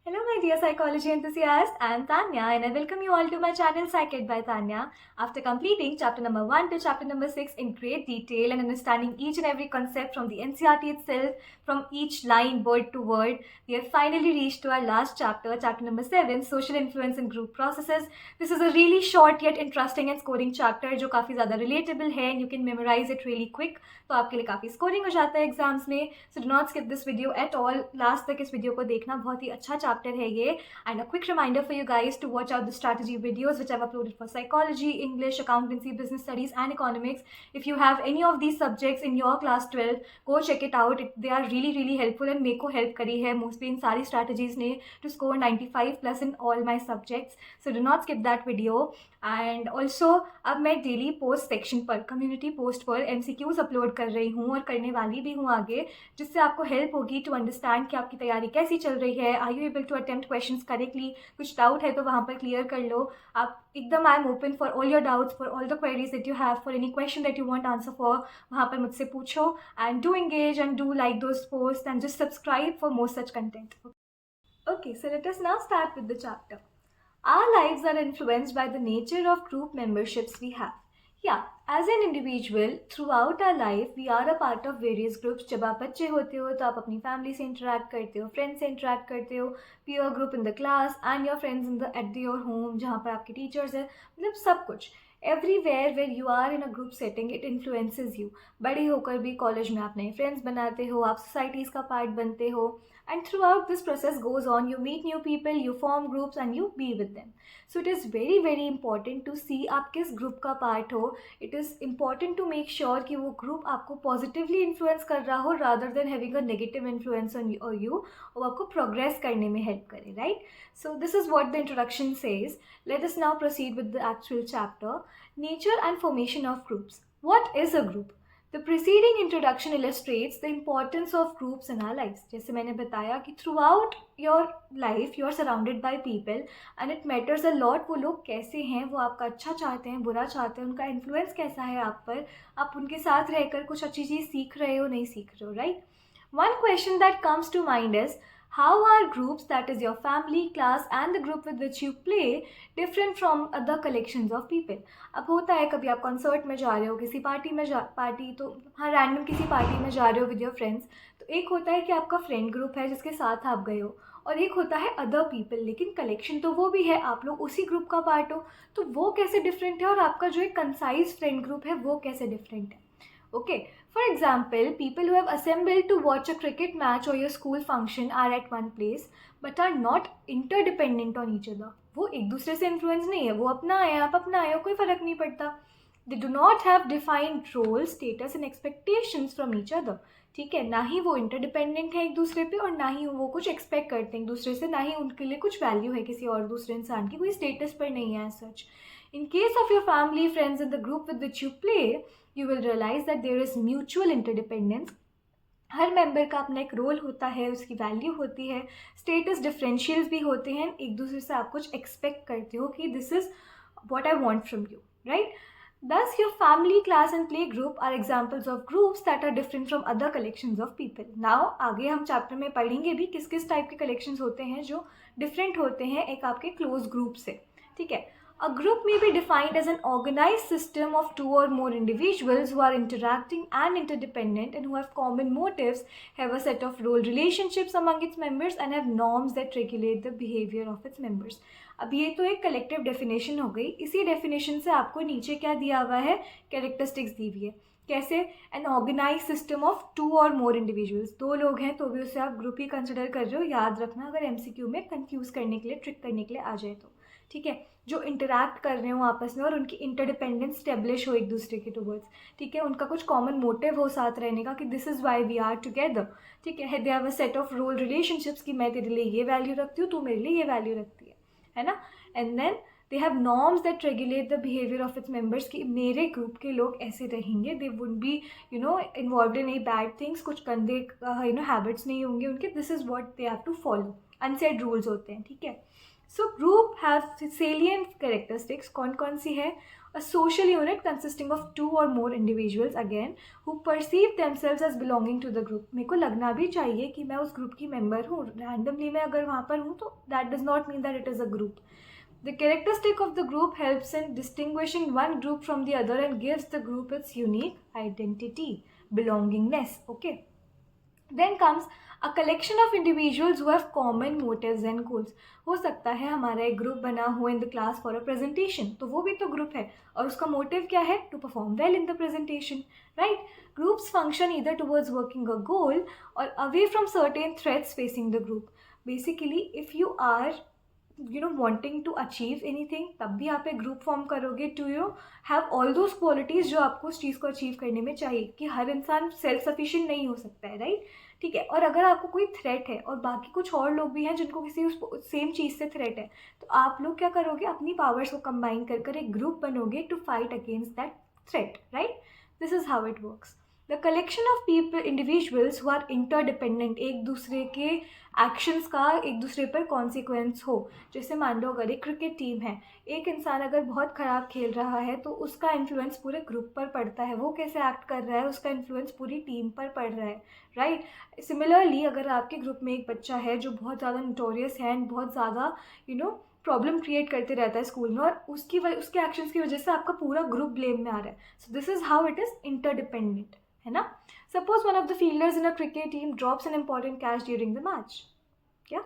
Hello, my dear psychology enthusiasts. I am Tanya and I welcome you all to my channel Psyched by Tanya. After completing chapter number 1 to chapter number 6 in great detail and understanding each and every concept from the NCERT itself, from each line, word to word, we have finally reached to our last chapter, chapter number 7, Social Influence in Group Processes. This is a really short yet interesting and scoring chapter जो काफ़ी ज़्यादा relatable है and you can memorize it really quick. तो आपके लिए काफ़ी scoring हो जाता है एग्जाम्स में. सो do not skip this video at all. Last तक इस वीडियो को देखना, बहुत ही अच्छा चैप्टर है ये. And a quick reminder for you guys to watch out the strategy videos which have uploaded for psychology, English, accountancy, business studies and economics. If you have any of these subjects in your class 12, go check it out. They are really helpful and मेरे को help करी है mostly in सारी strategies ने to score 95+ in all my subjects. So do not skip that video. And also अब मैं daily post section पर, community post पर MCQs अपलोड कर रही हूँ और करने वाली भी हूँ आगे, जिससे आपको हेल्प होगी टू अंडरस्टैंड कि आपकी तैयारी कैसी चल रही है. Are you able to attempt questions correctly? कुछ डाउट है तो वहाँ पर क्लियर कर लो. आप एकदम, I am open for all your doubts, for all the queries that you have, for any question that you want answer for. वहाँ पर मुझसे पूछो. And do engage and do like those post and just subscribe for more such content. Okay, so let us now start with the chapter. Our lives are influenced by the nature of group memberships we have. Yeah, as an individual, throughout our life, we are a part of various groups. जब आप बच्चे होते हो तो आप अपनी family से interact करते हो, फ्रेंड्स से इंटरेक्ट करते हो, peer group in the class and your friends in the at your home, जहाँ पर आपके टीचर्स हैं, मतलब सब कुछ. Everywhere where you are in a group setting it influences you. बड़े होकर भी कॉलेज में आप नए फ्रेंड्स बनाते हो, आप सोसाइटीज़ का पार्ट बनते हो. And throughout this process goes on, you meet new people, you form groups and you be with them. So it is very important to see आप किस ग्रुप का पार्ट हो. It is important to make sure कि वो group आपको positively influence कर रहा हो rather than having a negative influence on you, और आपको प्रोग्रेस करने में हेल्प करे, right? So this is what the introduction says. Let us now proceed with the actual chapter. Nature and formation of groups. What is a group? The preceding introduction illustrates the importance of groups in our lives. जैसे मैंने बताया कि throughout your life you are surrounded by people and it matters a lot वो लोग कैसे हैं, वो आपका अच्छा चाहते हैं, बुरा चाहते हैं, उनका इन्फ्लुएंस कैसा है आप पर, आप उनके साथ रहकर कुछ अच्छी चीज़ सीख रहे हो, नहीं सीख रहे हो, right? One question that comes to mind is, how are groups, that is your family, class and the group with which you play, different from other collections of people? अब होता है कभी आप कॉन्सर्ट में जा रहे हो, किसी पार्टी में पार्टी तो हाँ रैंडम किसी पार्टी में जा रहे हो विद योर फ्रेंड्स, तो एक होता है कि आपका फ्रेंड ग्रुप है जिसके साथ आप गए हो, और एक होता है अदर पीपल, लेकिन कलेक्शन तो वो भी है, आप लोग उसी ग्रुप का पार्ट हो. तो वो कैसे डिफरेंट है और आपका जो एक कंसाइज फ्रेंड ग्रुप है वो कैसे डिफरेंट है? Okay, for example, people who have assembled to watch a cricket match or your school function are at one place but are not interdependent on each other. वो एक दूसरे से influence नहीं है, वो अपना है, आप अपना है, कोई फर्क नहीं पड़ता. They do not have defined roles, status and expectations from each other. ठीक है, ना ही वो इंटरडिपेंडेंट है एक दूसरे पे और ना ही वो कुछ एक्सपेक्ट करते हैं एक दूसरे से, ना ही उनके लिए कुछ वैल्यू है किसी और दूसरे इंसान की, कोई स्टेटस पर नहीं है सच. In case of your family, friends and the group with which you play, you will realize that there is mutual interdependence. Her member का अपना एक रोल होता है, उसकी वैल्यू होती है, स्टेटस डिफरेंशियल्स भी होते हैं, एक दूसरे से आप कुछ एक्सपेक्ट करते हो कि this is what I want from you, right? Thus, your family, class and play group are examples of groups that are different from other collections of people. Now, आगे हम चैप्टर में पढ़ेंगे भी किस किस टाइप के कलेक्शंस होते हैं जो डिफरेंट होते हैं एक आपके क्लोज ग्रुप से, ठीक है? A group may be defined as an organized system of two or more individuals who are interacting and interdependent and who have common motives, have a set of role relationships among its members and have norms that regulate the behavior of its members. अब ये तो एक collective definition हो गई. इसी definition से आपको नीचे क्या दिया हुआ है, कैरेक्टरिस्टिक्स दी हुई है. कैसे? An organise system of two और मोर इंडिविजुअल्स. दो लोग हैं तो भी उसे आप ग्रुप ही कंसिडर कर रहे हो, याद रखना अगर MCQ में कंफ्यूज करने के लिए, ट्रिक करने के लिए आ जाए तो, ठीक है? जो इंटरैक्ट कर रहे हो आपस में और उनकी इंटरडिपेंडेंस स्टेब्लिश हो एक दूसरे के टुवर्ड्स, ठीक है? उनका कुछ कॉमन मोटिव हो साथ रहने का कि this is why we are together, ठीक है? They have a set of role relationships कि मैं तेरे लिए ये वैल्यू रखती हूँ, तू मेरे लिए ये वैल्यू रखती है ना? And then they have norms that regulate the behaviour of its members कि मेरे ग्रुप के लोग ऐसे रहेंगे, they would be involve in a bad things, कुछ गंदे हैबिट्स नहीं होंगे उनके. This is what they have to follow. Unsaid rules होते हैं, ठीक है? So group have salient characteristics. कौन कौन सी है? A social unit consisting of 2 or more individuals again who perceive themselves as belonging to the group. मेरे को लगना भी चाहिए कि मैं उस ग्रुप की मेंबर हूँ. रैंडमली मैं अगर वहाँ पर हूँ तो that does not mean that it is a group. The characteristic of the group helps in distinguishing one group from the other and gives the group its unique identity, belongingness. Okay. Then comes a collection of individuals who have common motives and goals. हो सकता है हमारा एक group बना हो इन the class for a presentation, तो वो भी तो ग्रुप है और उसका मोटिव क्या है? To perform well in the presentation, right? Groups function either towards working a goal or away from certain threats facing the group. Basically if you are wanting to achieve anything, तब भी आप एक group form करोगे to have all those qualities जो आपको उस चीज़ को achieve करने में चाहिए. कि हर इंसान सेल्फ सफिशिएंट नहीं हो सकता है, राइट? ठीक है. और अगर आपको कोई थ्रेट है और बाकी कुछ और लोग भी हैं जिनको किसी उस सेम चीज़ से थ्रेट है, तो आप लोग क्या करोगे? अपनी पावर्स को कंबाइन कर कर एक ग्रुप बनोगे to fight against that threat, right? This is how it works. The collection of people individuals who are interdependent, एक दूसरे के एक्शंस का एक दूसरे पर कॉन्सिक्वेंस हो. जैसे मान लो अगर एक क्रिकेट टीम है, एक इंसान अगर बहुत ख़राब खेल रहा है तो उसका इन्फ्लुएंस पूरे ग्रुप पर पड़ता है. वो कैसे एक्ट कर रहा है उसका इन्फ्लुएंस पूरी टीम पर पड़ रहा है, राइट? सिमिलरली अगर आपके ग्रुप में एक बच्चा है जो बहुत ज़्यादा नोटोरियस है एंड बहुत ज़्यादा प्रॉब्लम क्रिएट करते रहता है स्कूल में और उसके एक्शंस की वजह से आपका पूरा ग्रुप ब्लेम में आ रहा है. So this is how it is interdependent, है ना? Suppose one of the fielders in a cricket team drops an important catch during the match. क्या?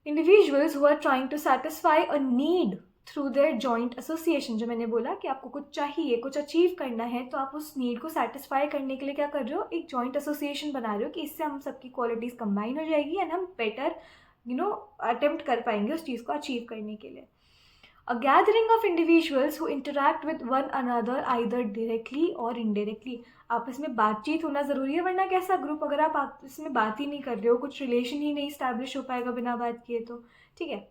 Individuals who are trying to satisfy a need through their joint association. जो मैंने बोला कि आपको कुछ चाहिए, कुछ अचीव करना है, तो आप उस नीड को सेटिस्फाई करने के लिए क्या कर रहे हो? एक जॉइंट एसोसिएशन बना रहे हो कि इससे हम सबकी क्वालिटीज़ कंबाइन हो जाएगी एंड हम बेटर अटेम्प्ट कर पाएंगे उस चीज़ को अचीव करने के लिए. A gathering of individuals who interact with one another either directly or indirectly. आपस में बातचीत होना ज़रूरी है, वरना कैसा ग्रुप? अगर आप आपस में बात ही नहीं कर रहे हो, कुछ रिलेशन ही नहीं इस्टेब्लिश हो पाएगा बिना बात किए, तो ठीक है.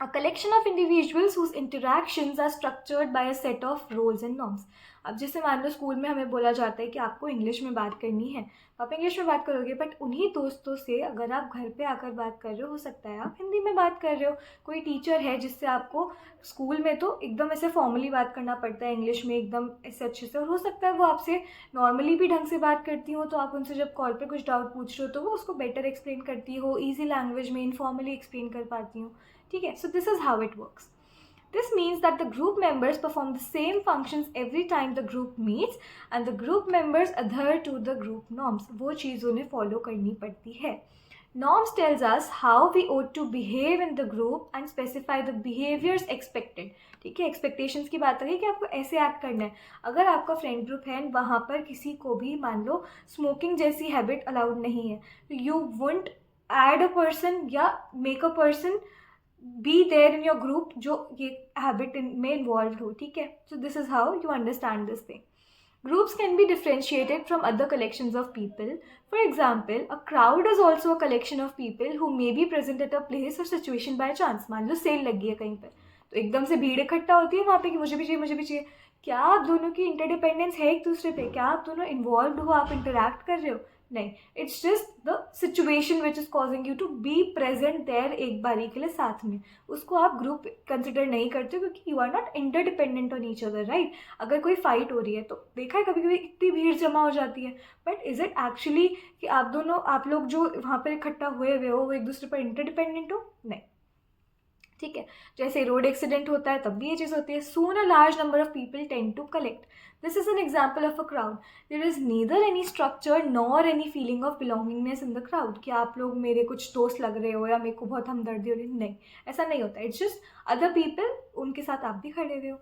A collection of individuals whose interactions are structured by a set of roles and norms. अब जैसे मान लो स्कूल में हमें बोला जाता है कि आपको इंग्लिश में बात करनी है, तो आप इंग्लिश में बात करोगे, बट उन्हीं दोस्तों से अगर आप घर पे आकर बात कर रहे हो सकता है आप हिंदी में बात कर रहे हो. कोई टीचर है जिससे आपको स्कूल में तो एकदम ऐसे फॉर्मली बात करना पड़ता है इंग्लिश में एकदम ऐसे अच्छे से, और हो सकता है वो आपसे नॉर्मली भी ढंग से बात करती हो, तो आप उनसे जब कॉल पे कुछ डाउट पूछ रहे हो तो वो उसको बेटर एक्सप्लेन करती हो, ईजी लैंग्वेज में इनफॉर्मली एक्सप्लेन कर पाती हो. ठीक है. So this is how it works. This means that the group members perform the same functions every time the group meets and the group members adhere to the group norms. वो चीज़ उन्हें follow करनी पड़ती है. Norms tells us how we ought to behave in the group and specify the behaviors expected. ठीक है. Expectations की बात है कि आपको ऐसे एक्ट करना है. अगर आपका फ्रेंड ग्रुप है वहाँ पर किसी को भी मान लो स्मोकिंग जैसी हैबिट अलाउड नहीं है, तो you wouldn't add a person या make a person be there in your group जो ये हैबिट में इन्वॉल्व हो. ठीक है. So this is how you understand this thing. Groups can be differentiated from other collections of people. For example, a crowd is also a collection of people who may be present at a place or situation by chance. मान लो cell लगी है कहीं पर, तो एकदम से भीड़ इकट्ठा होती है वहाँ पे कि मुझे भी चाहिए, मुझे भी चाहिए. क्या आप दोनों की इंटरडिपेंडेंस है एक दूसरे पे? क्या आप दोनों इन्वॉल्व हो, आप इंटरैक्ट कर रहे हो? नहीं. It's just the situation which is causing you to be present there एक बारी के लिए साथ में. उसको आप ग्रुप कंसिडर नहीं करते क्योंकि you are not interdependent on each other, right? अगर कोई फाइट हो रही है तो देखा है कभी कभी इतनी भीड़ जमा हो जाती है, बट इज इट एक्चुअली कि आप लोग जो वहाँ पर इकट्ठा हुए हुए हो वो एक दूसरे पर इंटरडिपेंडेंट हो? नहीं. ठीक है. जैसे रोड एक्सीडेंट होता है तब भी ये चीज़ होती है. Soon a large number of people tend to collect. This is an example of a crowd. There is neither any structure nor any feeling of belongingness in the crowd. कि आप लोग मेरे कुछ दोस्त लग रहे हो या मेरे को बहुत हमदर्दी हो रही है. नहीं, ऐसा नहीं होता. इट्स जस्ट अदर पीपल, उनके साथ आप भी खड़े हुए हो.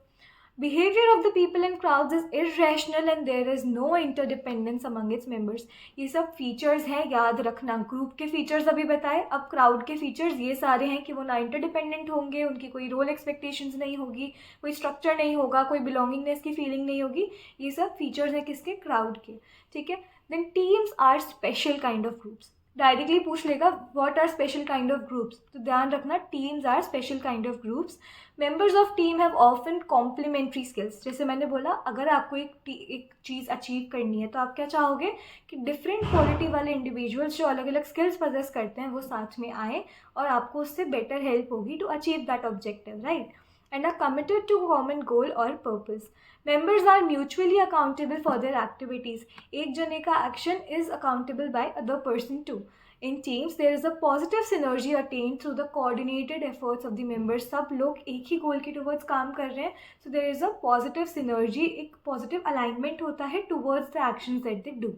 Behavior of the people in crowds is irrational and there is no interdependence among its members. ये सब फीचर्स हैं, याद रखना. ग्रुप के फीचर्स अभी बताए, अब क्राउड के फीचर्स ये सारे हैं कि वो ना इंटरडिपेंडेंट होंगे, उनकी कोई रोल एक्सपेक्टेशंस नहीं होगी, कोई स्ट्रक्चर नहीं होगा, कोई बिलोंगिंगनेस की फीलिंग नहीं होगी. ये सब फीचर्स हैं किसके? क्राउड के. ठीक है. Then teams are special kind of groups. Directly पूछ लेगा what are special kind of groups, तो ध्यान रखना teams are special kind of groups. Members of team have often complementary skills. जैसे मैंने बोला अगर आपको एक चीज़ अचीव करनी है तो आप क्या चाहोगे कि डिफरेंट क्वालिटी वाले इंडिविजुअल्स जो अलग अलग स्किल्स पजेस करते हैं वो साथ में आए और आपको उससे बेटर हेल्प होगी to achieve that objective, right? and are committed to a common goal or purpose. Members are mutually accountable for their activities. एक जने का action is accountable by other person too. In teams, there is a positive synergy attained through the coordinated efforts of the members. सब लोग एक ही goal के towards काम कर रहे हैं, so there is a positive synergy, एक positive alignment होता है towards the actions that they do.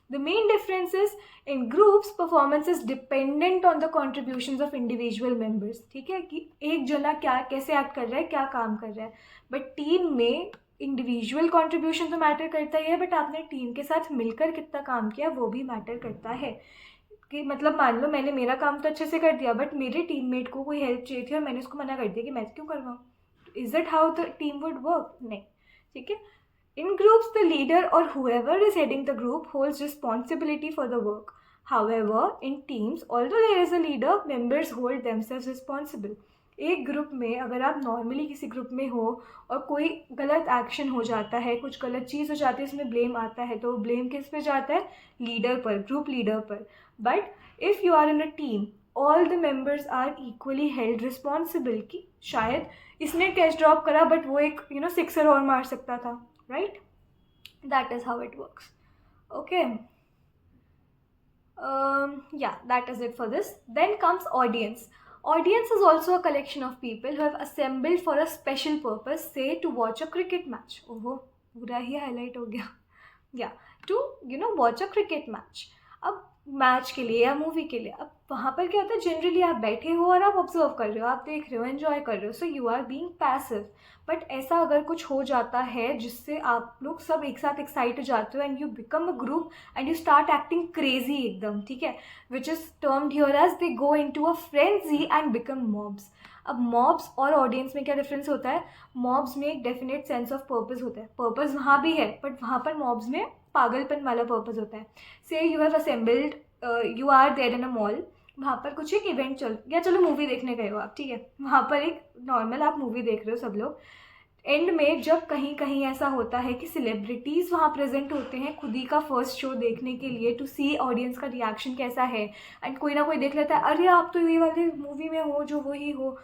The main difference is in groups performance is dependent on the contributions of individual members. ठीक है कि एक जना क्या कैसे एक्ट कर रहा है, क्या काम कर रहा है, बट टीम में इंडिविजुअल कंट्रीब्यूशन तो मैटर करता ही है, बट आपने टीम के साथ मिलकर कितना काम किया वो भी मैटर करता है. कि मतलब मान लो मैंने मेरा काम तो अच्छे से कर दिया, बट मेरे टीममेट को कोई हेल्प चाहिए थी और मैंने उसको मना कर दिया कि मैं क्यों करवाऊँ. Is it how the team would work? नहीं. ठीक है. In groups, the leader or whoever is heading the group holds responsibility for the work. However, in teams, although there is a leader, members hold themselves responsible. एक group में अगर आप normally किसी group में हो और कोई गलत एक्शन हो जाता है, कुछ गलत चीज़ हो जाती है, उसमें ब्लेम आता है, तो ब्लेम किस पे जाता है? लीडर पर, ग्रुप लीडर पर. But if you are in a team, all the members are equally held responsible. कि शायद इसने कैच ड्रॉप करा बट वो एक सिक्सर और मार सकता था. Right? That is how it works. Okay. Yeah, that is it for this. Then comes audience. Audience is also a collection of people who have assembled for a special purpose, say to watch a cricket match. Oh, पूरा ही highlight हो गया. Yeah, to watch a cricket match. अब match के लिए या movie के लिए, अब वहाँ पर क्या होता है, जनरली आप बैठे हो और आप ऑब्जर्व कर रहे हो, आप देख रहे हो, एंजॉय कर रहे हो, so you are being passive. But ऐसा अगर कुछ हो जाता है जिससे आप लोग सब एक साथ एक्साइट हो जाते हो and you become a group and you start acting crazy एकदम. ठीक है. Which is termed here as they go into a frenzy and become mobs. अब मॉब्स और ऑडियंस में क्या डिफरेंस होता है? मॉब्स में एक डेफिनेट सेंस ऑफ पर्पस होता है. पर्पस वहाँ भी है, बट वहाँ पर मॉब्स में पागलपन वाला पर्पस होता है. Say you have assembled, you are there in a mall, वहाँ पर कुछ एक इवेंट या चलो मूवी देखने गए हो आप. ठीक है. वहाँ पर एक नॉर्मल आप मूवी देख रहे हो सब लोग. एंड में जब कहीं कहीं ऐसा होता है कि सेलिब्रिटीज़ वहाँ प्रेजेंट होते हैं खुद ही का फर्स्ट शो देखने के लिए, टू सी ऑडियंस का रिएक्शन कैसा है, एंड कोई ना कोई देख लेता है, अरे आप तो ये वाले मूवी में हो जो वही हो.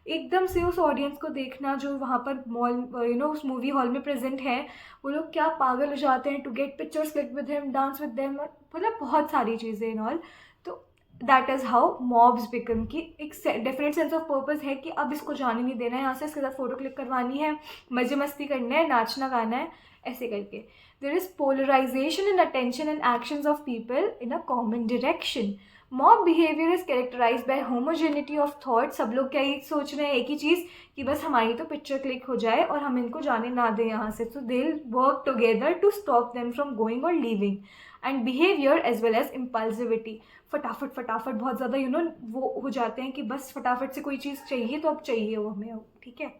एकदम से उस ऑडियंस को देखना जो वहाँ पर मॉल उस मूवी हॉल में प्रेजेंट है, वो लोग क्या पागल हो जाते हैं to get pictures click with him, dance with them, मतलब बहुत सारी चीज़ें इन ऑल. तो that is how mobs become. की एक डेफिनेट सेंस ऑफ पर्पस है कि अब इसको जाने नहीं देना है, यहाँ से इसके साथ फ़ोटो क्लिक करवानी है, मज़े मस्ती करना है, नाचना गाना है, ऐसे करके. There is polarization in attention and actions of people in a common direction. Mob behaviour is characterize by homogeneity of thought. सब लोग क्या ही सोच रहे हैं, एक ही चीज़ कि बस हमारी तो पिक्चर क्लिक हो जाए और हम इनको जाने ना दें यहाँ से. So they will work together to stop them from going or leaving. And behaviour as well as impulsivity. फटाफट बहुत ज़्यादा वो हो जाते हैं कि बस फटाफट से कोई चीज़ चाहिए तो अब चाहिए वो हमें. ठीक है.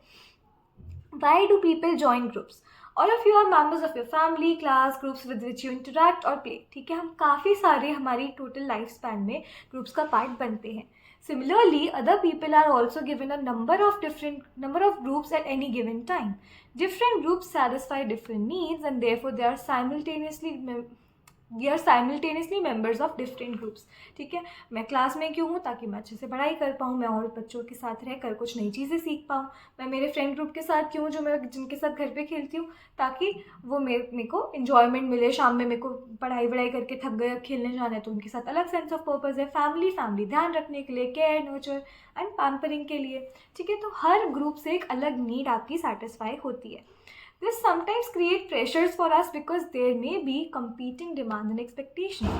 Why do people join groups? All of you are members of your family, class, groups with which you interact or play. ठीक है. हम काफ़ी सारे हमारी टोटल लाइफ स्पैन में ग्रुप्स का पार्ट बनते हैं. Similarly, other people are also given a number of groups at any given time. Different groups satisfy different needs and therefore they are simultaneously members of different groups. ठीक है. मैं class में क्यों हूँ? ताकि मैं अच्छे से पढ़ाई कर पाऊँ, मैं और बच्चों के साथ रहकर कुछ नई चीज़ें सीख पाऊँ. मैं मेरे फ्रेंड ग्रुप के साथ क्यों, जो मैं जिनके साथ घर पे खेलती हूँ, ताकि वो मेरे को इन्जॉयमेंट मिले. शाम में मेरे को पढ़ाई करके थक गए, खेलने जाना है, तो उनके साथ अलग सेंस ऑफ पर्पस है. फैमिली ध्यान रखने के लिए, केयर, नर्चर एंड पैम्परिंग के लिए. ठीक है. तो हर ग्रुप से एक अलग नीड आपकी सेटिस्फाई होती है. This sometimes create pressures for us because there may be competing demands and expectations.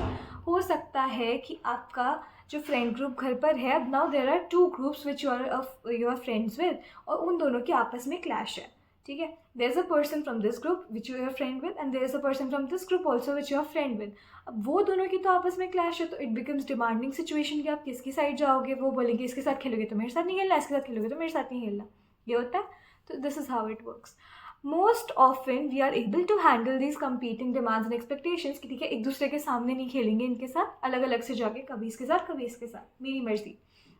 हो सकता है कि आपका जो फ्रेंड ग्रुप घर पर है, अब now there are two groups which you are friends with, और उन दोनों की आपस में clash है. ठीक है. There is a person from this group which you are friend with and there is a person from this group also which you are friend with. अब वो दोनों की तो आपस में clash है, तो it becomes demanding situation कि आप किसकी साइड जाओगे. वो बोलेंगे इसके साथ खेलोगे तो मेरे साथ नहीं खेलना, इसके साथ खेलोगे तो मेरे साथ नहीं खेलना. ये होता है. तो this is how it works. Most often we are able to handle these competing demands and expectations कि ठीक है, एक दूसरे के सामने नहीं खेलेंगे, इनके साथ अलग अलग से जाके, कभी इसके साथ कभी इसके साथ, मेरी मर्जी.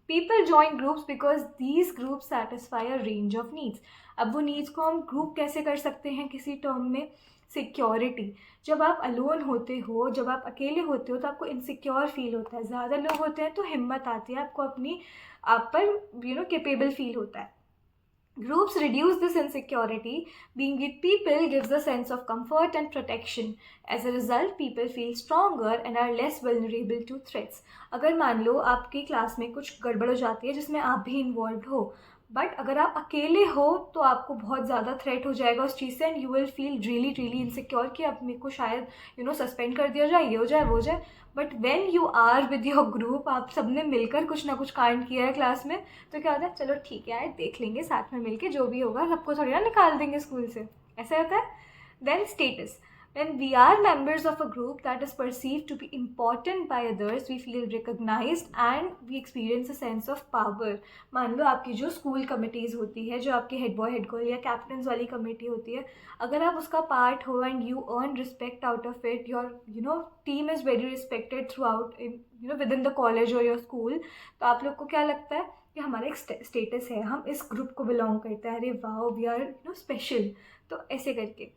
People join groups because these groups satisfy a range of needs. अब वो नीड्स को हम ग्रुप कैसे कर सकते हैं किसी टर्म में? सिक्योरिटी. जब आप अलोन होते हो, जब आप अकेले होते हो, तो आपको इनसिक्योर फील होता है. ज़्यादा लोग होते हैं तो हिम्मत आती है, आपको अपनी आप पर केपेबल फील होता है. Groups reduce this insecurity. Being with people gives a sense of comfort and protection. As a result, people feel stronger and are less vulnerable to threats. अगर मान लो आपकी क्लास में कुछ गड़बड़ हो जाती है जिसमें आप भी इन्वॉल्व हो, बट अगर आप अकेले हो तो आपको बहुत ज़्यादा थ्रेट हो जाएगा उस चीज़ से, and you will feel really really insecure कि अब मेरे को शायद सस्पेंड कर दिया जाए, ये हो जाए वो हो जाए. But when you are with your group, आप सबने मिलकर कुछ ना कुछ कांड किया है क्लास में, तो क्या होता है, चलो ठीक है यार देख लेंगे साथ में मिलके, जो भी होगा सबको थोड़ी ना निकाल देंगे स्कूल से, ऐसा होता है. Then status. When we are members of a group that is perceived to be important by others, we feel recognized and we experience a sense of power. मान लो आपकी जो स्कूल कमिटीज़ होती है, जो आपकी हेड बॉय हेड गर्ल या captains वाली committee होती है, अगर आप उसका पार्ट हो and you earn respect out of it, your team is very respected through out in with in the college और योर स्कूल, तो आप लोग को क्या लगता है कि हमारा एक स्टेटस है, हम इस ग्रुप को बिलोंग करते हैं, अरे वाओ वी आर स्पेशल. तो ऐसे करके,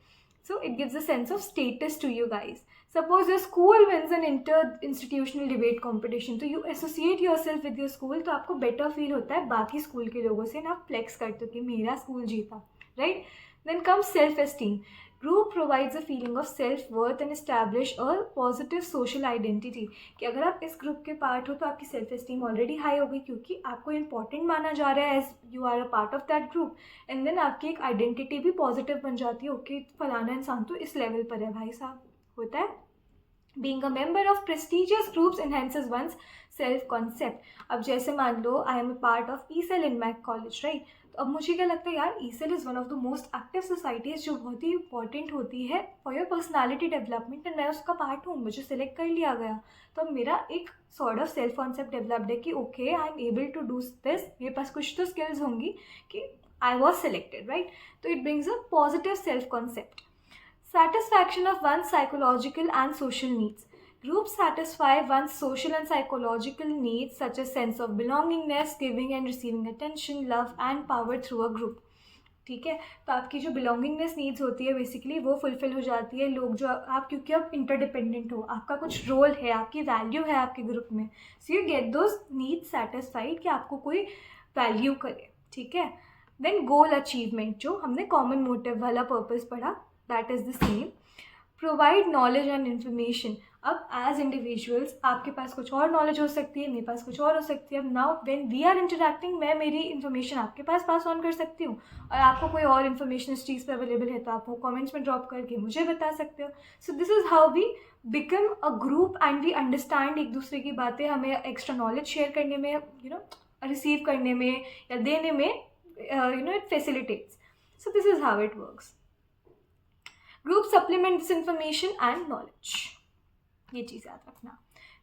so it gives a sense of status to you guys. Suppose your school wins an inter-institutional debate competition, तो you associate yourself with your school, तो आपको better feel होता है बाकी स्कूल के लोगों से, ना आप flex करते हो कि मेरा स्कूल जीता, right? Then comes self-esteem. Group provides a feeling of self-worth and establish a positive social identity. कि अगर आप इस ग्रुप के पार्ट हो तो आपकी सेल्फ एस्टीम ऑलरेडी हाई हो गई, क्योंकि आपको इंपॉर्टेंट माना जा रहा है as you are a part of that group, and then आपकी एक आइडेंटिटी भी पॉजिटिव बन जाती है. ओके फलाना इंसान तो इस लेवल पर है भाई साहब, होता है. Being a member of prestigious groups enhances one's self-concept. अब जैसे मान लो I am a part of ECEL in my college, right? तो अब मुझे क्या लगता है यार, ECEL is one of the most active societies जो बहुत ही इंपॉर्टेंट होती है for your personality development, and मैं उसका पार्ट हूँ, मुझे सिलेक्ट कर लिया गया. तो अब मेरा एक sort of self concept developed है कि okay I am able to do this, मेरे पास कुछ तो स्किल्स होंगी कि आई वॉज सिलेक्टेड, राइट? तो it brings a positive self concept. Satisfaction of one's psychological and social needs. Groups satisfy one's social and psychological needs such as sense of belongingness, giving and receiving attention, love and power through a group. ठीक है, तो आपकी जो belongingness needs होती है basically वो fulfil हो जाती है. लोग जो आप, क्योंकि आप इंटरडिपेंडेंट हो, आपका कुछ रोल है, आपकी वैल्यू है आपके ग्रुप में, so you get those needs satisfied कि आपको कोई वैल्यू करे. ठीक है. देन गोल अचीवमेंट, जो हमने कॉमन मोटिव वाला पर्पस पढ़ा, that is the same. Provide knowledge and information. अब एज इंडिविजुअल्स आपके पास कुछ और नॉलेज हो सकती है, मेरे पास कुछ और हो सकती है. अब now when we are interacting, मैं मेरी इन्फॉर्मेशन आपके पास ऑन कर सकती हूँ, और आपको कोई और इन्फॉर्मेशन इस चीज़ पे अवेलेबल है तो आप वो कमेंट्स में ड्रॉप करके मुझे बता सकते हो. So this is how we become a group and we understand एक दूसरे की बातें. हमें एक्स्ट्रा नॉलेज शेयर करने में, रिसीव करने में या देने में, it facilitates. So this is how it works. Group supplement this information and knowledge, ये चीज़ याद रखना.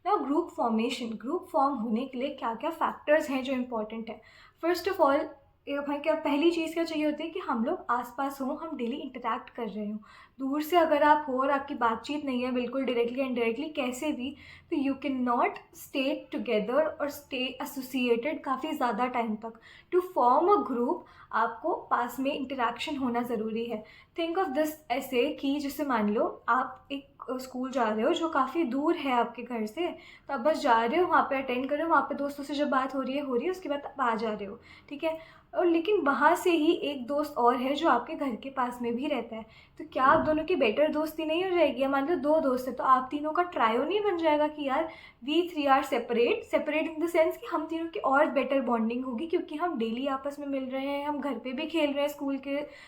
ना ग्रुप फॉर्मेशन, ग्रुप फॉर्म होने के लिए क्या क्या फैक्टर्स हैं जो इम्पोर्टेंट है. फर्स्ट ऑफ ऑल भाई क्या पहली चीज़ क्या चाहिए होती है कि हम लोग आसपास हों, हम डेली इंटरैक्ट कर रहे हों. दूर से अगर आप हो और आपकी बातचीत नहीं है बिल्कुल डायरेक्टली इनडायरेक्टली कैसे भी, तो you can not stay together और स्टे एसोसिएटेड काफ़ी ज़्यादा टाइम तक. टू फॉर्म अ ग्रुप आपको पास में इंटरेक्शन होना ज़रूरी है. थिंक ऑफ दिस ऐसे कि जैसे मान लो आप एक स्कूल जा रहे हो जो काफ़ी दूर है आपके घर से, तो आप बस जा रहे हो वहाँ पे अटेंड कर रहे हो, वहाँ पे दोस्तों से जब बात हो रही है उसके बाद आप आ जा रहे हो. ठीक है. और लेकिन वहाँ से ही एक दोस्त और है जो आपके घर के पास में भी रहता है, तो क्या आप दोनों की बेटर दोस्ती नहीं हो जाएगी. मान लो दो दोस्त है तो आप तीनों का ट्रायो नहीं बन जाएगा कि यार we three are separate in the sense कि हम तीनों की और बेटर बॉन्डिंग होगी, क्योंकि हम डेली आपस में मिल रहे हैं, हम घर पे भी खेल रहे हैं,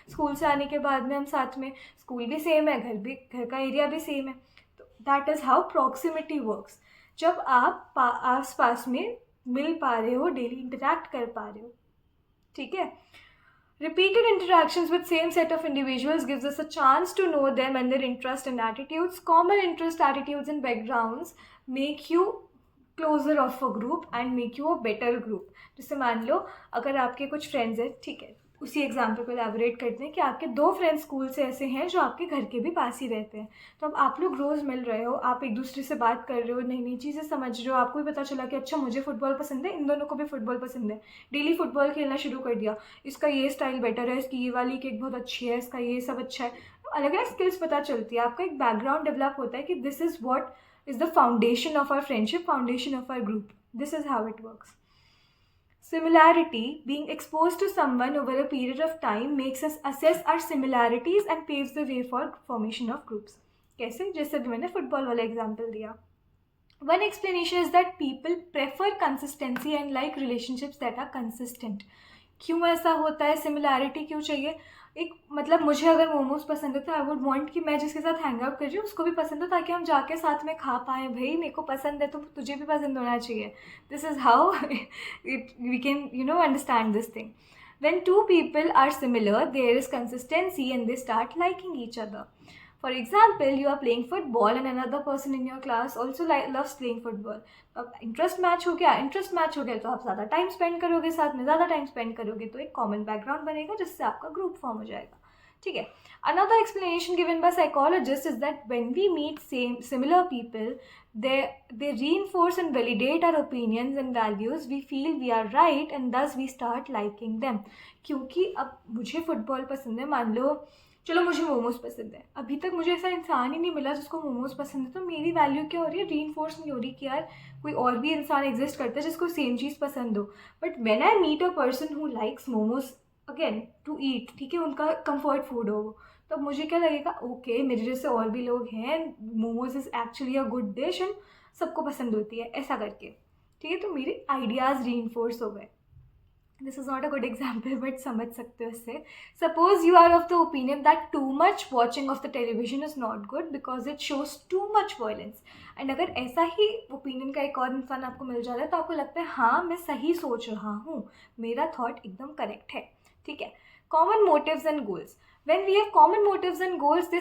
स्कूल से आने के बाद में हम साथ में, स्कूल भी सेम है, घर का एरिया भी सेम है. तो that is how proximity works. जब आप आस पास में मिल पा रहे हो, डेली इंटरैक्ट कर पा रहे हो. ठीक है. Repeated interactions with same set of individuals gives us a chance to know them and their interests and attitudes. Common interest, attitudes and backgrounds make you closer of a group and make you a better group. जैसे मान लो अगर आपके कुछ friends हैं, ठीक है, उसी example को एलैबोरेट करते हैं कि आपके दो फ्रेंड्स स्कूल से ऐसे हैं जो आपके घर के भी पास ही रहते हैं. तो अब आप लोग रोज़ मिल रहे हो, आप एक दूसरे से बात कर रहे हो, नई नई चीज़ें समझ रहे हो, आपको भी पता चला कि अच्छा मुझे फुटबॉल पसंद है, इन दोनों को भी फुटबॉल पसंद है, डेली फुटबॉल खेलना शुरू कर दिया. इसका ये स्टाइल बेटर है, इसकी ये वाली केक बहुत अच्छी है, इसका ये सब अच्छा है. अलग अलग स्किल्स पता चलती है, आपका एक बैकग्राउंड डेवलप होता है कि this is what is the foundation of our friendship, foundation of our group. This is how it works. Similarity, being exposed to someone over a period of time makes us assess our similarities and paves the way for formation of groups. कैसे? जैसे भी मैंने football वाला example दिया. One explanation is that people prefer consistency and like relationships that are consistent. क्यों ऐसा होता है? सिमिलैरिटी क्यों चाहिए? एक मतलब मुझे अगर मोमोज पसंद है तो आई वुड वांट कि मैं जिसके साथ हैंग आउट कर रही हूँ उसको भी पसंद हो, ताकि हम जाके साथ में खा पाएँ. भाई मेरे को पसंद है तो तुझे भी पसंद होना चाहिए. This is how we can understand this thing. When two people are similar, there is consistency and they start liking each other. For example, you are playing football and another person in your class also loves playing football. अब interest match हो गया तो आप ज़्यादा time spend करोगे, साथ में ज़्यादा टाइम स्पेंड करोगे तो एक कॉमन बैकग्राउंड बनेगा जिससे आपका ग्रुप फॉर्म हो जाएगा. ठीक है. Another explanation given by psychologists is that when we meet similar people, they reinforce and validate our opinions and values. We feel we are right and thus we start liking them. क्योंकि अब मुझे football पसंद है, मान लो चलो मुझे मोमोज पसंद है, अभी तक मुझे ऐसा इंसान ही नहीं मिला जिसको मोमोज पसंद है, तो मेरी वैल्यू क्या हो रही है? रीइंफोर्स नहीं हो रही कि यार कोई और भी इंसान एग्जिस्ट करता है जिसको सेम चीज़ पसंद हो. But when I meet a person who likes momos again to eat, ठीक है, उनका कंफर्ट फूड हो वो, तब मुझे क्या लगेगा? ओके, मेरे जैसे और भी लोग हैं, momos is actually a good dish and सबको पसंद होती है, ऐसा करके. ठीक है, तो मेरे आइडियाज़ रीइंफोर्स हो गए. This is not a good example but समझ सकते हो इससे. Suppose you are of the opinion that too much watching of the television is not good because it shows too much violence. And अगर ऐसा ही opinion का एक और इंसान आपको मिल जाता है तो आपको लगता है हाँ मैं सही सोच रहा हूँ, मेरा थॉट एकदम करेक्ट है. ठीक है. Common motives and goals. When we have common motives and goals they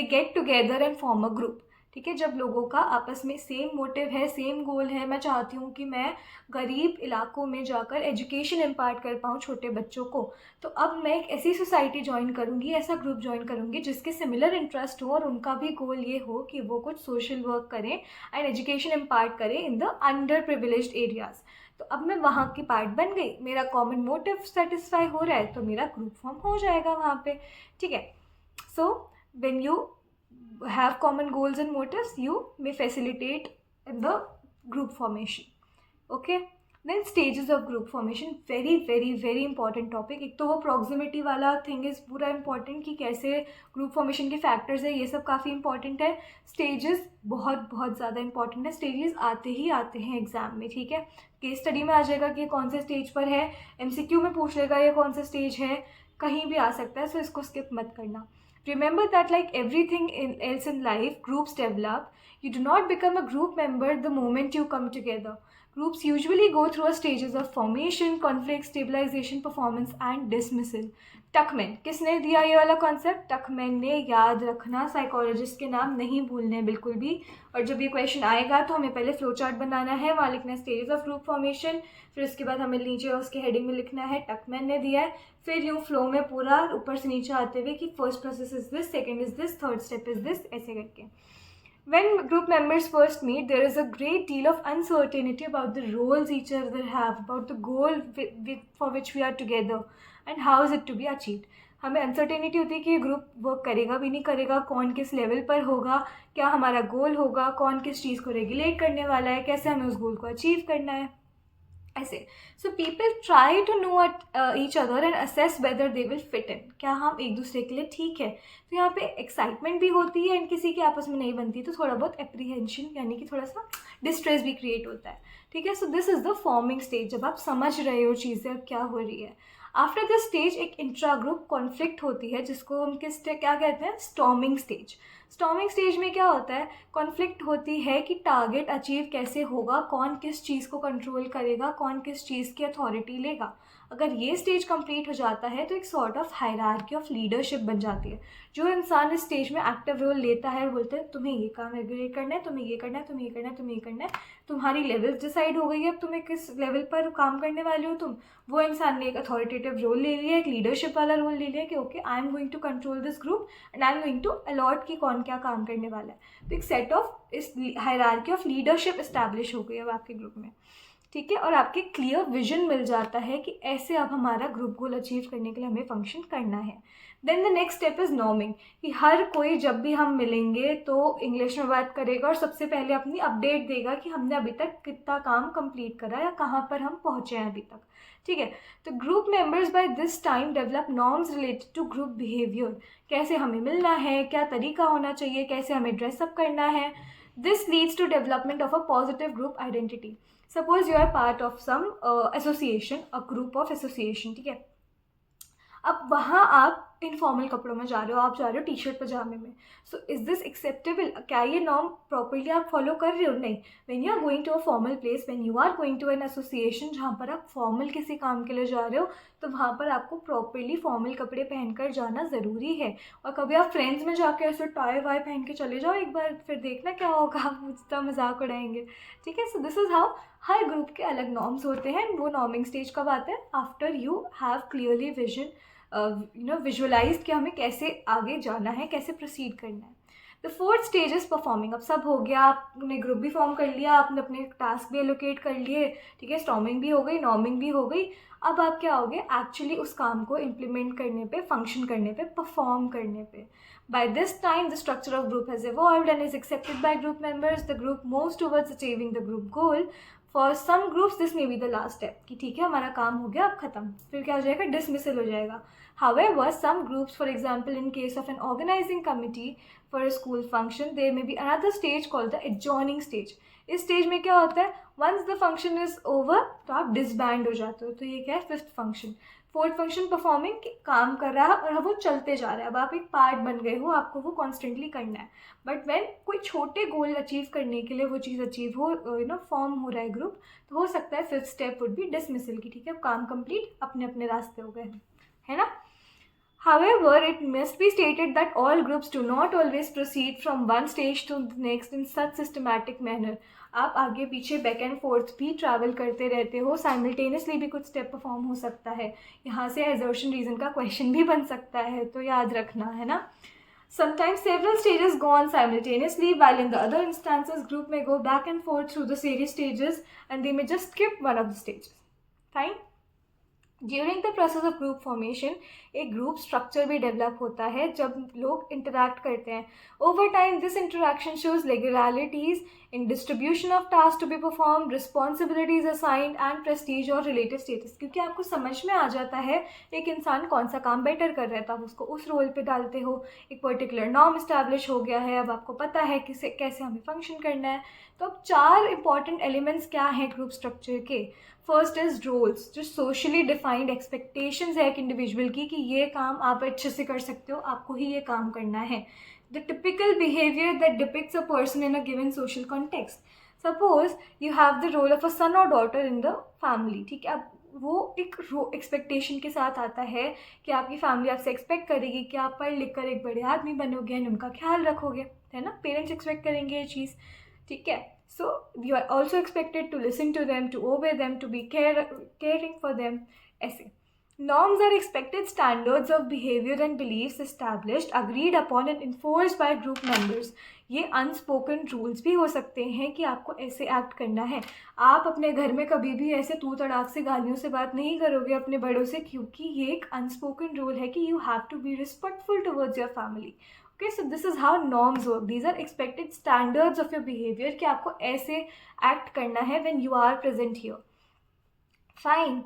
get together and form a group. ठीक है. जब लोगों का आपस में सेम मोटिव है, सेम गोल है, मैं चाहती हूँ कि मैं गरीब इलाकों में जाकर एजुकेशन इम्पार्ट कर पाऊँ छोटे बच्चों को, तो अब मैं एक ऐसी सोसाइटी ज्वाइन करूँगी, ऐसा ग्रुप ज्वाइन करूँगी जिसके सिमिलर इंटरेस्ट हो और उनका भी गोल ये हो कि वो कुछ सोशल वर्क करें एंड एजुकेशन इम्पार्ट करें in the under privileged areas. तो अब मैं वहाँ की पार्ट बन गई, मेरा कॉमन मोटिव सेटिस्फाई हो रहा है तो मेरा ग्रुप फॉर्म हो जाएगा वहाँ पे. ठीक है. So when you have common goals and motives, you may facilitate in the group formation. Okay. Then stages of group formation, very very very important topic. एक तो वो proximity वाला thing is पूरा important कि कैसे group formation के factors है, ये सब काफ़ी important है. stages बहुत बहुत ज़्यादा important है. stages आते हैं एग्ज़ाम में. ठीक है. केस स्टडी में आ जाएगा कि कौन से स्टेज पर है, MCQ में पूछ लेगा ये कौन सा स्टेज है, कहीं भी आ सकता है, सो इसको स्किप मत करना. Remember that like everything else in life, groups develop. You do not become a group member the moment you come together. Groups usually go through a stages of formation, conflict, stabilization, performance and dismissal. टकमैन, किसने दिया ये वाला concept? टकमैन ने. याद रखना, psychologist के नाम नहीं भूलने बिल्कुल भी. और जब ये क्वेश्चन आएगा तो हमें पहले फ्लो चार्ट बनाना है, वहाँ लिखना है स्टेजेस ऑफ ग्रुप फॉर्मेशन, फिर उसके बाद हमें नीचे उसके हेडिंग में लिखना है टकमैन ने दिया है, फिर यूँ फ्लो में पूरा ऊपर से नीचे आते हुए कि first process is this, second is this, third step is this, ऐसे करके. When group members first meet, there is a great deal of uncertainty about the roles each other have, about the goal for which we are together, and how is it to be achieved. हमें uncertainty होती है कि ये group work करेगा भी नहीं करेगा, कौन किस लेवल पर होगा, क्या हमारा गोल होगा, कौन किस चीज़ को रेगुलेट करने वाला है, कैसे हमें उस गोल को अचीव करना है, ऐसे. So people try to know each other and assess whether they will fit in. क्या हम एक दूसरे के लिए ठीक है. तो यहाँ पे एक्साइटमेंट भी होती है एंड किसी की आपस में नहीं बनती तो थोड़ा बहुत एप्रीहेंशन यानी कि थोड़ा सा डिस्ट्रेस भी क्रिएट होता है. ठीक है. So this is the forming stage, जब आप समझ रहे हो चीज़ें अब क्या हो रही है. आफ्टर दिस स्टेज एक इंट्रा ग्रुप कॉन्फ्लिक्ट होती है जिसको हम क्या कहते हैं? Storming stage. स्टॉर्मिंग स्टेज में क्या होता है? कॉन्फ्लिक्ट होती है कि टारगेट अचीव कैसे होगा, कौन किस चीज़ को कंट्रोल करेगा, कौन किस चीज़ की अथॉरिटी लेगा. अगर ये स्टेज कंप्लीट हो जाता है तो एक sort of hierarchy of leadership बन जाती है. जो इंसान इस स्टेज में एक्टिव रोल लेता है, बोलते हैं तुम्हें ये काम रेगुलेट करना है, तुम्हें ये करना है, तुम्हें ये करना है, तुम्हें ये करना है, तुम्हारी लेवल्स डिसाइड हो गई है, अब तुम्हें किस लेवल पर काम करने वाले हो तुम. वो इंसान ने एक अथॉरिटेटिव रोल ले लिया, एक लीडरशिप वाला रोल ले लिया कि okay I am going to control this group and I am going to allot कि कौन क्या काम करने वाला है. तो एक सेट ऑफ इस हायरार्की ऑफ लीडरशिप इस्टेब्लिश हो गई अब आपके ग्रुप में. ठीक है, और आपके क्लियर विजन मिल जाता है कि ऐसे अब हमारा ग्रुप गोल अचीव करने के लिए हमें फंक्शन करना है। Then the next step is norming, कि हर कोई जब भी हम मिलेंगे तो इंग्लिश में बात करेगा और सबसे पहले अपनी अपडेट देगा कि हमने अभी तक कितना काम कंप्लीट करा या कहाँ पर हम पहुँचे हैं अभी तक। ठीक है, तो group members by this time develop norms related to group behaviour, कैसे हमें मिलना है, क्या तरीका होना चाहिए, कैसे हमें ड्रेसअप करना है। This leads to development of a positive group identity. Suppose you are part of some association, a group of association, ठीक है। अब वहाँ आप इनफॉर्मल कपड़ों में जा रहे हो, आप जा रहे हो टी शर्ट पजामे में, सो इज़ दिस एक्सेप्टेबल? क्या ये नॉर्म प्रॉपरली आप फॉलो कर रहे हो? नहीं। When you are going to a formal place, when you are going to an association जहाँ पर आप फॉर्मल किसी काम के लिए जा रहे हो, तो वहाँ पर आपको प्रॉपरली फॉर्मल कपड़े पहनकर जाना ज़रूरी है। और कभी आप फ्रेंड्स में जाकर ऐसे टाई वाई पहन के चले जाओ एक बार, फिर देखना क्या होगा, आप मुझसे मजाक उड़ाएंगे। ठीक है, so this is how her group के अलग नॉर्म्स होते हैं। वो नॉर्मिंग स्टेज कब आता है? After you have clearly vision, visualize कि हमें कैसे आगे जाना है, कैसे प्रोसीड करना है। The fourth stage is performing. अब सब हो गया, आपने ग्रुप भी फॉर्म कर लिया, आपने अपने टास्क भी एलोकेट कर लिए, ठीक है, स्टॉर्मिंग भी हो गई, नॉर्मिंग भी हो गई। अब आप क्या होगे? एक्चुअली उस काम को इम्प्लीमेंट करने पे, फंक्शन करने पे, परफॉर्म करने पे। By this time, the structure of group has evolved and is accepted by group members. The group moves towards achieving the group goal. For some groups, this may be the last step, कि ठीक है हमारा काम हो गया, अब खत्म, फिर क्या हो जाएगा? डिसमिसल हो जाएगा। However, some groups, for example, in case of an organizing committee for a school function, there may be another stage called the adjoining stage. इस स्टेज में क्या होता है? Once the function is over, तो आप disband हो जाते हो। तो ये क्या है? Fifth function. Fourth function performing, काम कर रहा है और वो चलते जा रहा है, अब आप एक पार्ट बन गए हो, आपको वो कॉन्स्टेंटली करना है। बट व्हेन कोई छोटे गोल अचीव करने के लिए वो चीज़ अचीव हो, फॉर्म हो रहा है ग्रुप, तो हो सकता है fifth step would be dismissal की, ठीक है, काम कंप्लीट, अपने अपने रास्ते हो गए, है ना। However, it must be stated that all groups do not always proceed from one stage to the next in such systematic manner. आप आगे पीछे बैक एंड फोर्थ भी ट्रैवल करते रहते हो, साइमल्टेनियसली भी कुछ स्टेप परफॉर्म हो सकता है। यहाँ से assertion रीजन का क्वेश्चन भी बन सकता है, तो याद रखना, है ना। Sometimes several stages go on simultaneously, while in the other instances, group may go back and forth through the various stages and they may just skip one of the stages. Fine? During the process of group formation एक group structure भी develop होता है जब लोग interact करते हैं। Over time this interaction shows regularities in distribution of task to be perform, responsibilities assigned and prestige और relative status. क्योंकि आपको समझ में आ जाता है एक इंसान कौन सा काम बेटर कर रहा है, तो आप उसको उस रोल पे डालते हो। एक पर्टिकुलर नॉर्म इस्टेब्लिश हो गया है, अब आपको पता है किसे कैसे हमें फंक्शन करना है। तो अब 4 इंपॉर्टेंट एलिमेंट्स क्या हैं ग्रुप स्ट्रक्चर के? फर्स्ट इज रोल्स, जो सोशली डिफाइंड एक्सपेक्टेशंस है एक इंडिविजुअल की कि ये काम आप अच्छे से कर सकते हो, आपको ही ये काम करना है। The typical behaviour that depicts a person in a given social context. Suppose you have the role of a son or daughter in the family, ठीक है। अब वो एक एक्सपेक्टेशन के साथ आता है कि आपकी फैमिली आपसे एक्सपेक्ट करेगी कि आप पढ़ लिख कर एक बड़े आदमी बनोगे एंड उनका ख्याल रखोगे, है ना। पेरेंट्स एक्सपेक्ट करेंगे ये चीज़, ठीक है। So you are also expected to listen to them, to obey them, to be caring for them. ऐसे norms are expected standards of behavior and beliefs established, agreed upon and enforced by group members. ये unspoken rules भी हो सकते हैं कि आपको ऐसे act करना है। आप अपने घर में कभी भी ऐसे तू तड़ाक से गालियों से बात नहीं करोगे अपने बड़ों से, क्योंकि ये एक unspoken rule है कि you have to be respectful towards your family. Okay, so this is how norms work. These are expected standards of your behavior कि आपको ऐसे act करना है when you are present here. Fine.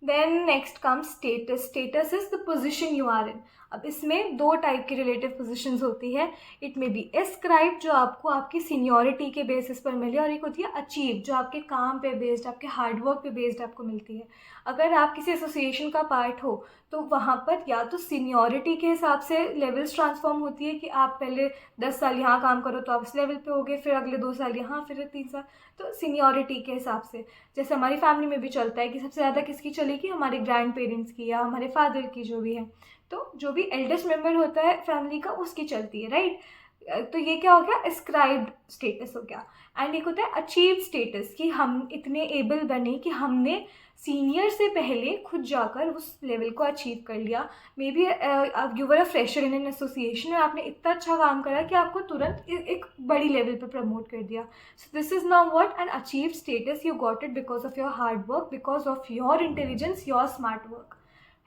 Then next comes status. Status is the position you are in. अब इसमें 2 type की relative positions होती है। इट मे बी एस्क्राइब, जो आपको आपकी सीनियोरिटी के बेसिस पर मिले, और एक होती है अचीव, जो आपके काम पे बेस्ड, आपके हार्डवर्क पे बेस्ड आपको मिलती है। अगर आप किसी एसोसिएशन का पार्ट हो तो वहाँ पर या तो सीनियोरिटी के हिसाब से लेवल्स ट्रांसफॉर्म होती है कि आप पहले 10 साल यहाँ काम करो तो आप इस लेवल पे होगे, फिर अगले 2 साल यहाँ, फिर 3 साल, तो सीनियोरिटी के हिसाब से। जैसे हमारी फैमिली में भी चलता है कि सबसे ज़्यादा किसकी चलेगी, हमारे ग्रैंड पेरेंट्स की या हमारे फादर की, जो भी है। तो जो भी एल्डेस्ट मेंबर होता है फैमिली का, उसकी चलती है, राइट। तो ये क्या हो गया, एस्क्राइब्ड स्टेटस हो गया। एंड एक होता है अचीव्ड स्टेटस, कि हम इतने एबल बने कि हमने सीनियर से पहले खुद जाकर उस लेवल को अचीव कर लिया। May be you were a fresher in an association और आपने इतना अच्छा काम करा कि आपको तुरंत एक बड़ी लेवल पर प्रमोट कर दिया। So this is now what, an achieved status. You got it because of your hard work, because of your intelligence, your smart work,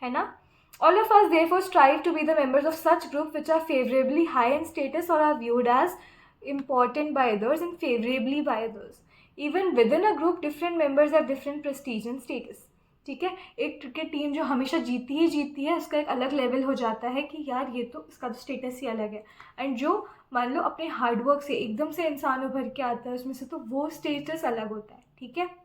है ना। All of us therefore strive to be the members of such groups which are favorably high in status or are viewed as important by others and favorably by others. Even within a group, different members have different prestige and status. ठीक है, एक cricket team जो हमेशा जीती ही जीती है, उसका एक अलग लेवल हो जाता है कि यार ये तो इसका तो स्टेटस ही अलग है। एंड जो मान लो अपने हार्डवर्क से एकदम से इंसान उभर के आता है उसमें से, तो वो स्टेटस अलग होता है। ठीक है,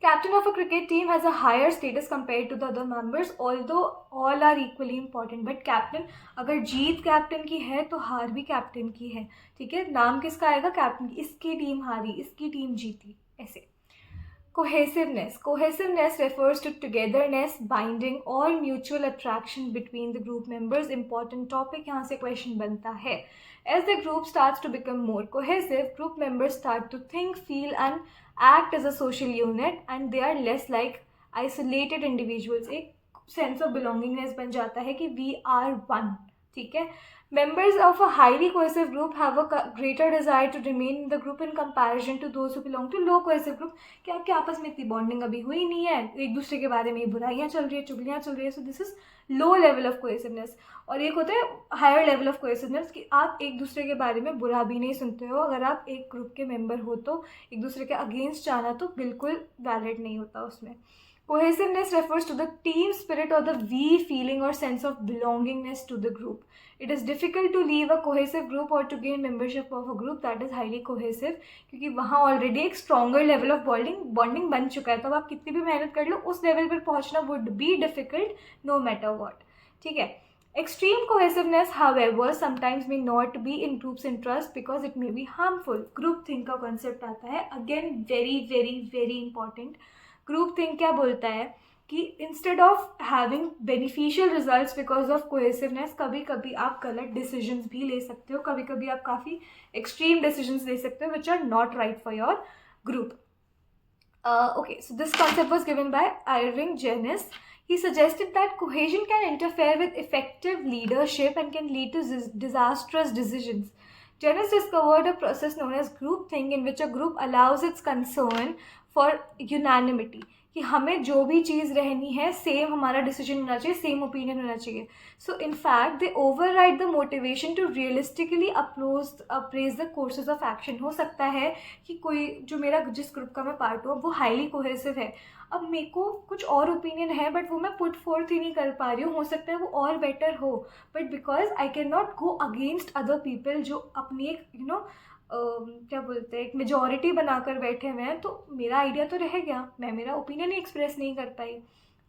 Captain of a cricket team has a higher status compared to the other members, although all are equally important. But captain, अगर जीत कैप्टन की है तो हार भी कैप्टन की है। ठीक है, नाम किसका आएगा, कैप्टन की। इसकी टीम हारी, इसकी टीम जीती, ऐसे। Cohesiveness refers to togetherness, binding or mutual attraction between the group members. Important topic, यहाँ से question बनता है। As the group starts to become more cohesive, group members start to think, feel and act as a social unit and they are less like isolated individuals. एक sense of belongingness बन जाता है कि we are one। ठीक है, members of a highly cohesive group have a greater desire to remain in the group in comparison to those who belong to low cohesive group। कि आपके आपस में इतनी बॉन्डिंग अभी हुई नहीं है, एक दूसरे के बारे में बुराइयाँ चल रही है, चुगलियाँ चल रही है। So this is low level of cohesiveness. और एक होता है हायर लेवल ऑफ कोहेसिवनेस, कि आप एक दूसरे के बारे में बुरा भी नहीं सुनते हो। अगर आप एक ग्रुप के मेंबर हो तो एक दूसरे के अगेंस्ट जाना तो बिल्कुल वैलिड नहीं होता उसमें। Cohesiveness refers to the team spirit or the we feeling or sense of belongingness to the group. It is difficult to leave a cohesive group or to gain membership of a group that is highly cohesive, क्योंकि वहाँ already एक stronger level of bonding बन चुका है। तो अब आप कितनी भी मेहनत कर लो, उस लेवल पर पहुँचना would be difficult no matter what. ठीक है, Extreme cohesiveness, however, sometimes may not be in group's interest because it may be harmful. Groupthink का concept आता है, again very very very important. Groupthink क्या बोलता है कि instead of having beneficial results because of cohesiveness, कभी कभी आप गलत डिसीजंस भी ले सकते हो, कभी कभी आप काफ़ी एक्सट्रीम डिसीजंस ले सकते हो which are not right for your group. Okay, so this concept was given by Irving Janis. He suggested that cohesion can interfere with effective leadership and can lead to disastrous decisions. Janis discovered a process known as groupthink, in which a group allows its concern for unanimity, कि हमें जो भी चीज़ रहनी है same हमारा decision होना चाहिए, same opinion होना चाहिए। So in fact they override the motivation to realistically appraise the courses of action. हो सकता है कि कोई जो मेरा जिस ग्रुप का मैं पार्ट हूँ वो हाईली कोहेसिव है, अब मेरे को कुछ और ओपिनियन है बट वो मैं पुट फोर्थ ही नहीं कर पा रही हूँ, हो सकता है वो और बेटर हो, but because I can not go against other people जो अपनी एक क्या बोलते हैं एक मेजॉरिटी बनाकर बैठे हुए हैं, तो मेरा आइडिया तो रह गया, मैं मेरा ओपिनियन ही एक्सप्रेस नहीं कर पाई,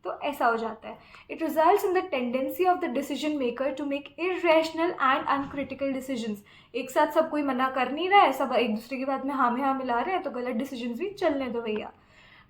तो ऐसा हो जाता है। It results in the tendency of the decision maker to make irrational and uncritical decisions. एक साथ सब कोई मना कर नहीं रहा है, सब एक दूसरे की बात में हाँ में हाँ मिला रहे हैं, तो गलत डिसीजंस भी चलने दो भैया।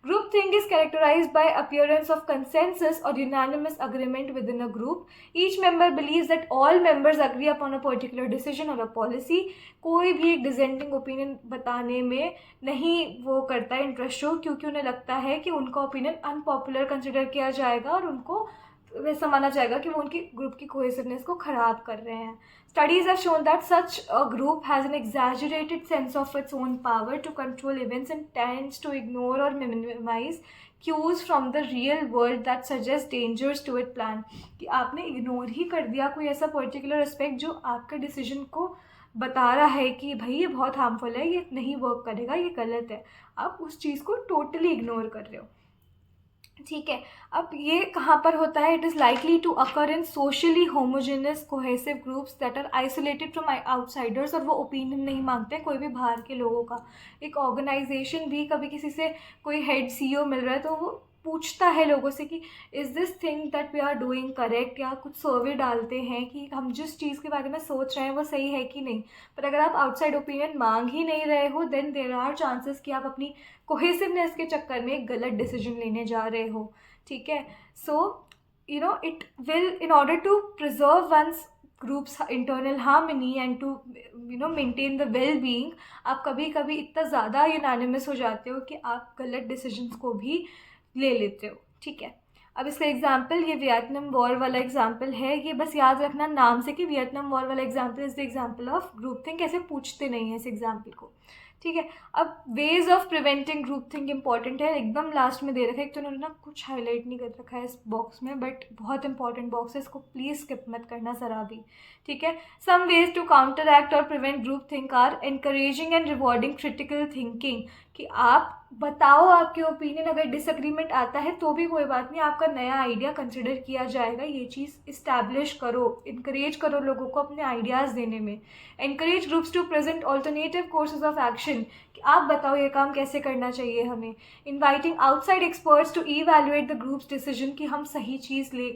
Groupthink is characterized by appearance of consensus or unanimous agreement within a group. Each member believes that all members agree upon a particular decision or a policy. कोई भी एक dissenting opinion बताने में नहीं वो करता है इंटरेस्ट शो, क्योंकि उन्हें लगता है कि उनका ओपिनियन अनपॉपुलर कंसिडर किया जाएगा और उनको वैसा माना जाएगा कि वो उनकी ग्रुप की कोहेसिवनेस को ख़राब कर रहे हैं। Studies have shown that such a group has an exaggerated sense of its own power to control events and tends to ignore or minimize cues from the real world that suggest dangers to its plan। कि आपने ignore ही कर दिया कोई ऐसा particular aspect जो आपके decision को बता रहा है कि भाई ये बहुत हार्मफुल है, ये नहीं वर्क करेगा, ये गलत है, आप उस चीज़ को टोटली इग्नोर कर रहे हो। ठीक है, अब ये कहाँ पर होता है? It is likely to occur in socially homogenous cohesive groups that are isolated from outsiders, और वो ओपिनियन नहीं मांगते कोई भी बाहर के लोगों का। एक ऑर्गेनाइजेशन भी कभी किसी से कोई हेड सीईओ मिल रहा है तो वो पूछता है लोगों से कि is this thing that we are doing correct, या कुछ सर्वे डालते हैं कि हम जिस चीज़ के बारे में सोच रहे हैं वो सही है कि नहीं। पर अगर आप आउटसाइड ओपिनियन मांग ही नहीं रहे हो, देन देयर आर चांसेस कि आप अपनी कोहेसिवनेस के चक्कर में एक गलत डिसीजन लेने जा रहे हो। ठीक है, so it will in order to preserve one's groups internal harmony and to maintain the well being, आप कभी कभी इतना ज़्यादा यूनानिमस हो जाते हो कि आप गलत डिसीजंस को भी ले लेते हो, ठीक है। अब इसका एग्जाम्पल ये वियतनाम वॉर वाला एग्जाम्पल है, ये बस याद रखना नाम से कि वियतनाम वॉर वाला example is the example of group think, ऐसे पूछते नहीं है इस एग्जाम्पल को, ठीक है। अब ways of preventing group think important है, एकदम लास्ट में दे रखा है, एक तो उन्होंने ना कुछ हाईलाइट नहीं कर रखा है इस बॉक्स में, बट बहुत इंपॉर्टेंट बॉक्स है, इसको प्लीज़ स्किप मत करना ज़रा भी, ठीक है। Some ways to counteract or prevent group think are encouraging and rewarding critical thinking, कि आप बताओ आपके ओपिनियन, अगर डिसएग्रीमेंट आता है तो भी कोई बात नहीं, आपका नया आइडिया कंसिडर किया जाएगा, ये चीज़ इस्टेब्लिश करो, इनकरेज करो लोगों को अपने आइडियाज़ देने में। Encourage groups to present alternative courses of action, कि आप बताओ ये काम कैसे करना चाहिए हमें। Inviting outside experts to evaluate the group's decision, कि हम सही चीज़ ले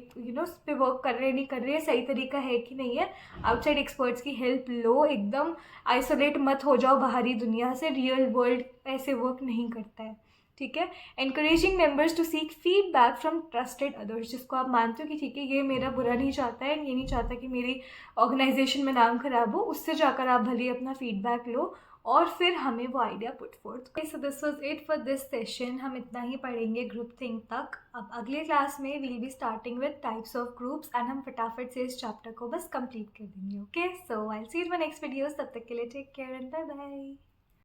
उस पर वर्क कर रहे नहीं कर रहे, सही तरीका है कि नहीं है, आउटसाइड एक्सपर्ट्स की हेल्प लो, एकदम आइसोलेट मत हो जाओ बाहरी दुनिया से, रियल वर्ल्ड ऐसे वर्क नहीं करता है, ठीक है। Encouraging members to seek feedback from trusted others, जिसको आप मानते हो कि ठीक है ये मेरा बुरा नहीं चाहता है, ये नहीं चाहता कि मेरी ऑर्गेनाइजेशन में नाम खराब हो, उससे जाकर आप भले अपना फीडबैक लो और फिर हमें वो idea put fourth. So this was it for this session, हम इतना ही पढ़ेंगे ग्रुप थिंक तक। अब अगले क्लास में will be starting with types of groups and हम फटाफट से इस चैप्टर को बस कंप्लीट कर देंगे, okay. So I will see you in my next videos, तब तक के लिए take care and bye bye.